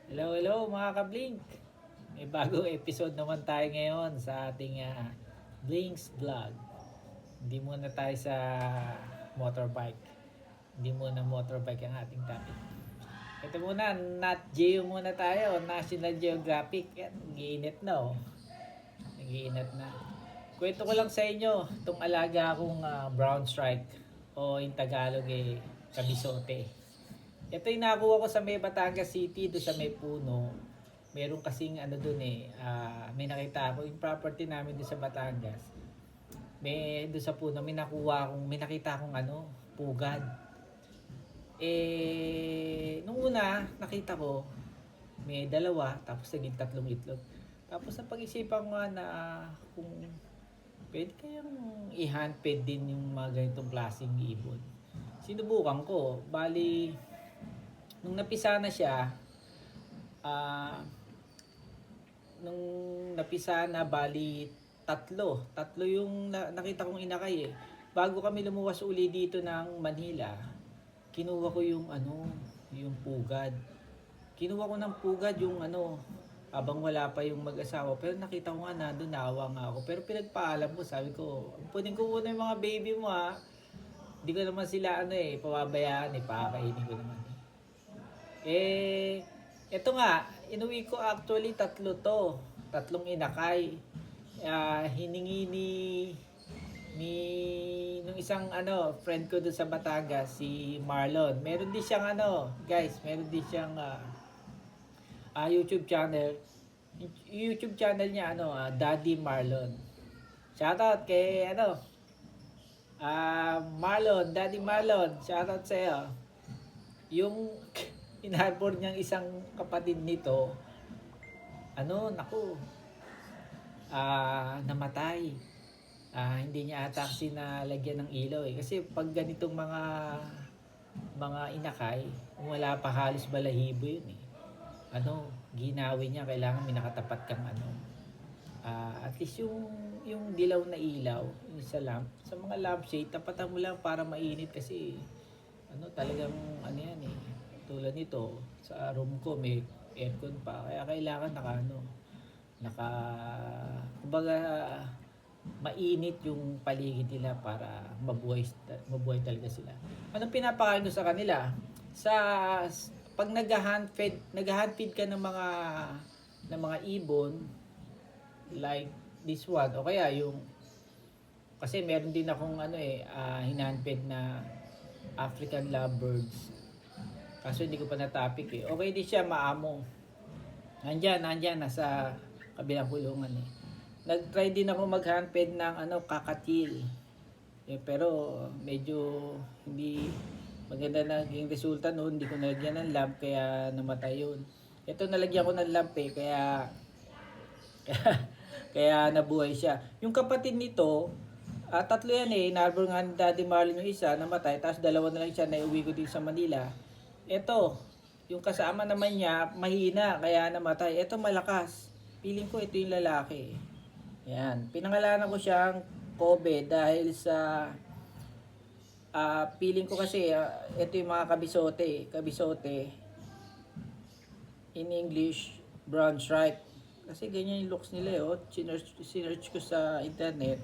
Hello, hello mga ka-Blink. May bagong episode naman tayo ngayon sa ating Blinks Vlog. Hindi muna tayo sa motorbike. Hindi muna motorbike ang ating topic. Ito muna, Nat Geo muna tayo. National Geographic. Yan, nag-iinit na oh. Nag-iinit na. Kwento ko lang sa inyo, itong alaga akong brown stripe o in Tagalog kabisote. Ito yung nakuha ko sa may Batangas City, doon sa may puno. Meron kasing doon may nakita ako yung property namin doon sa Batangas. May doon sa puno, may nakita akong pugad. Nung una, nakita ko, may dalawa, tapos naging tatlong itlog. Tapos napag-isipan ko na kung pwede kayang i-handfed din yung mga ganitong klaseng ibon. Sinubukan ko, bali, nung napisa na siya, nung napisa na bali tatlo yung nakita kong inakay eh. Bago kami lumuwas uli dito ng Manila, kinuha ko yung yung pugad. Kinuha ko ng pugad yung habang wala pa yung mag-asawa. Pero nakita ko nga nandun, naawa nga ako. Pero pinagpaalam ko, sabi ko, punin ko muna yung mga baby mo ha. Hindi ko naman sila pababayaan pakakainin ko naman. Ito nga, inuwi ko actually tatlong inakay. Hiningi ni nung isang friend ko doon sa Batangas, si Marlon. Meron din siyang meron din siyang YouTube channel. YouTube channel niya Daddy Marlon. Shoutout kay Marlon, Daddy Marlon. Shoutout sa iyo. Yung inharbor niyang isang kapatid nito, namatay. Hindi niya ata kasi nalagyan ng ilaw kasi pag ganitong mga inakay, wala pa halos balahibo yun ginawi niya, kailangan may nakatapat kang at least yung dilaw na ilaw yung sa mga lampshade, tapatan mo lang para mainit kasi talagang yan tulad nito sa room ko may aircon pa, kaya kailangan naka kumbaga mainit yung paligid nila para mabuhay talaga sila. Anong pinapakain ko sa kanila? Pag nag-handfeed ka ng mga ibon like this one o kaya yung kasi meron din akong hinhandfed na African lovebirds. Kaso hindi ko pa na-topic Okay din siya, maamo. Nandyan, nasa kabilang kulungan Nag-try din ako mag-handfed ng kakatil. Pero medyo hindi maganda naging resulta noon. Hindi ko nalagyan ng lamp kaya namatay yun. Ito nalagyan ko ng lamp kaya kaya nabuhay siya. Yung kapatid nito, tatlo yan Inarbor nga ni Daddy Marlon yung isa, namatay. Tapos dalawa na lang siya, naiuwi ko dito sa Manila. Ito, yung kasama naman niya, mahina, kaya namatay. Ito malakas. Feeling ko ito yung lalaki. Yan. Pinangalanan ko siyang Kobe dahil sa feeling ko kasi ito yung mga kabisote in English brown stripe kasi ganyan yung looks nila sinearch ko sa internet.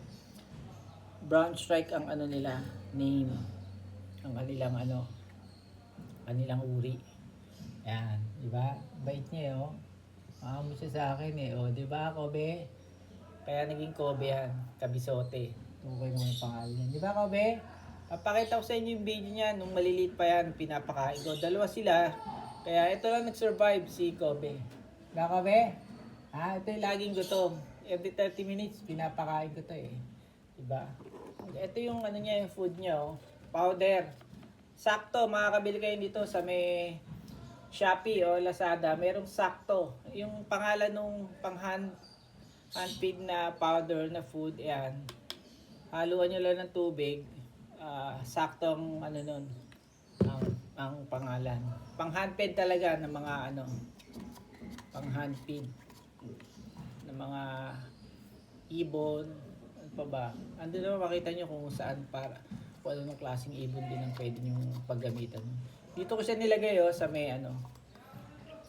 Brown stripe ang nila name, ang kanilang uri. Yan, di ba? Bait niya maamo siya sa akin di ba Kobe? Kaya naging Kobe yan, kabisote. Okay mo yung pangalan niya. Di ba Kobe? Papakita ko sa inyo yung video niya nung maliliit pa yan, pinapakain ko. Dalawa sila, kaya ito lang nag-survive si Kobe. Di ba Kobe? Ito yung laging gutom. Every 30 minutes, pinapakain ko to Diba? Ito yung yung food niya powder. Sakto, makakabili kayo dito sa may Shopee o Lazada. Merong sakto. Yung pangalan nung hand-feed na powder na food, yan. Haluan nyo lang ng tubig. Sakto ang nun. Ang pangalan. Pang handfeed talaga ng mga pang handfeed ng mga ibon. Ano pa ba? Ando naman makita nyo kung saan kung anong klaseng ibon din ang pwede nyo paggamitan. Dito ko siya nilagay sa may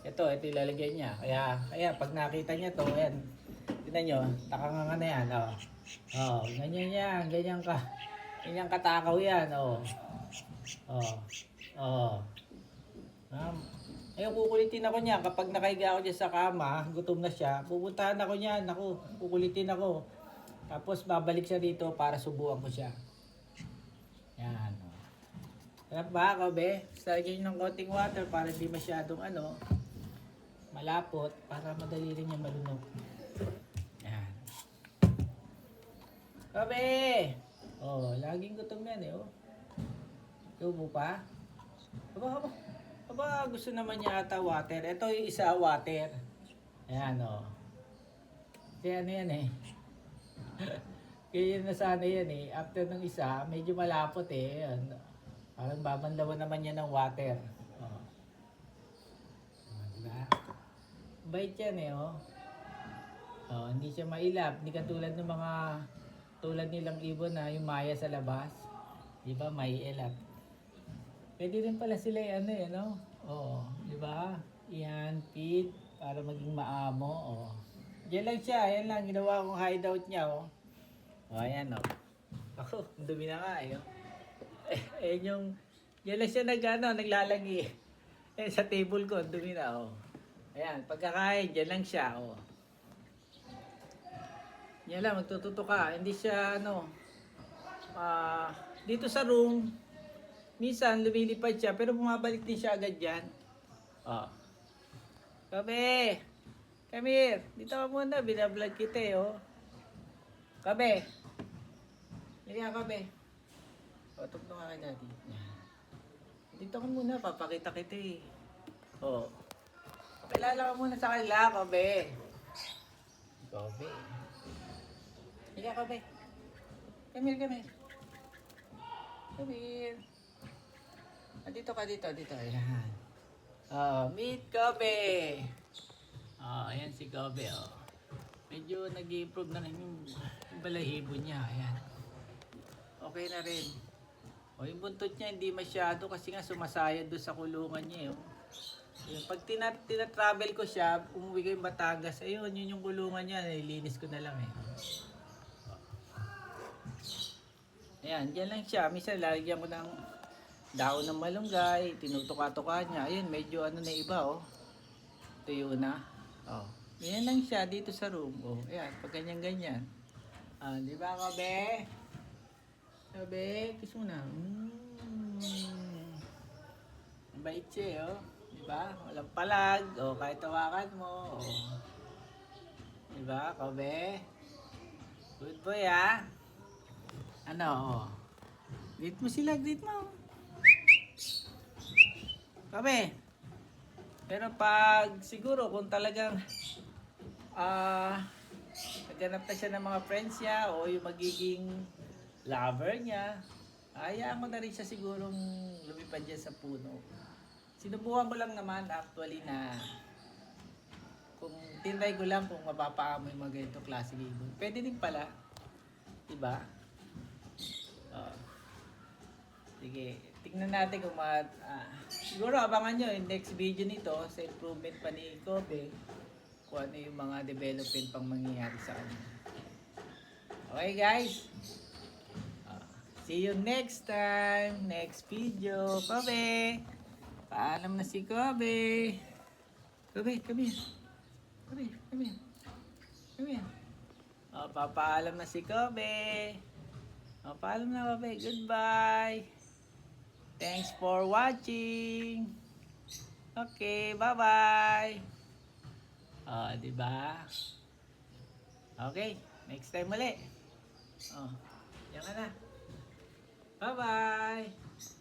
Ito ilalagay niya. Kaya pag nakita niya to, ayan. Tingnan nyo, takanganga na yan, oh. Oh, ganyan yan, ganyan katakaw yan, oh. Oh, oh. Ayun, kukulitin ako niya. Kapag nakahiga ako dyan sa kama, gutom na siya, pupuntahan ako niyan. Ako, kukulitin ako. Tapos babalik siya dito para subuan ko siya. Yan. Oh. Sarap ba, Kobe? Lagyan nyo ng konting water para hindi masyadong malapot. Para madali rin niya malunok. Yan. Kobe! Oh, laging gutom yan eh. Oh. Tubo pa? Aba, gusto naman niya ata water. Ito yung isa water. Ayan o. Kaya ano yan eh. Kaya na sana yan eh. After ng isa, medyo malapot eh. Ayan. Parang babanlawan naman yan ng water. O. Diba? Bait yan eh oh. O, hindi siya mailap. Hindi katulad ng mga tulad nilang ibon na yung maya sa labas. Diba may ilap. Pwede rin pala sila no? Oo, di ba? Yan, feed para maging maamo, oh. Diyan lang siya, yan lang ginawa kong hideout niya, oh. Oh, ayan, oh. Ako, dumi na nga, eh. Ayan yung, yan lang siya naglalangi. Eh, sa table ko, dumi na, oh. Ayan, pagkakain, diyan lang siya, oh. Yan lang, magtututo ka. Hindi siya, dito sa room, minsan lumilipad siya pero bumabalik din siya agad dyan. Oh. Kabe! Come here! Dito ka muna, binablog kita eh oh. Kabe! Liga Kabe! O, tukto ka kay daddy. Dito ka muna, papakita kita eh. Oh. Pakilala ka muna sa kanila, Kabe. Kabe. Liga Kabe. Come here, come here. Come here. Dito ka, dito. Ayan. Meet Kobe. Ayan si Kobe, oh. Medyo nag-improve na rin yung balahibo niya. Ayan. Okay na rin. Yung buntot niya hindi masyado kasi nga sumasayad doon sa kulungan niya, oh. Pag tina-travel ko siya, umuwi ko yung Batangas, ayun, yun yung kulungan niya. Nililinis ko na lang, eh. Ayan, dyan lang siya. Minsan, lalagyan ko ng daon ng malunggay, tinutuka-tuka niya. Ayun, medyo na iba, oh. Tuyo na. Oh. Yan lang siya dito sa room. Oh, ayan, pag ganyan-ganyan. Di ba, Kabe? Kabe, kiss mo na. Bait siya, oh. Di ba? Walang palag. Oh, kahit tawakan mo. Oh. Di ba, Kabe? Good boy, ah. Oh. Greet mo sila, greet mo. Kabe. Pero pag siguro kung talagang naghanap na siya ng mga friends niya o yung magiging lover niya, hayaan ko na rin siya sigurong lumipad dyan sa puno. Sinubukan ko lang naman actually na kung tinry ko lang kung mapapaamo yung mga ganito klase ibon. Pwede din pala. Diba? Sige, tingnan natin kung siguro abangan nyo yung next video nito sa improvement pa ni Kobe kung ano yung mga development pang mangyayari sa kanya. Okay guys, see you next time, next video. Kobe, paalam na si Kobe. Kobe, come here. Kobe, come here. Come here. Papaalam na si Kobe. Paalam na, Kobe. Goodbye. Thanks for watching. Okay, bye-bye. Diba? Okay, next time ulit. Yan ka na. Bye-bye.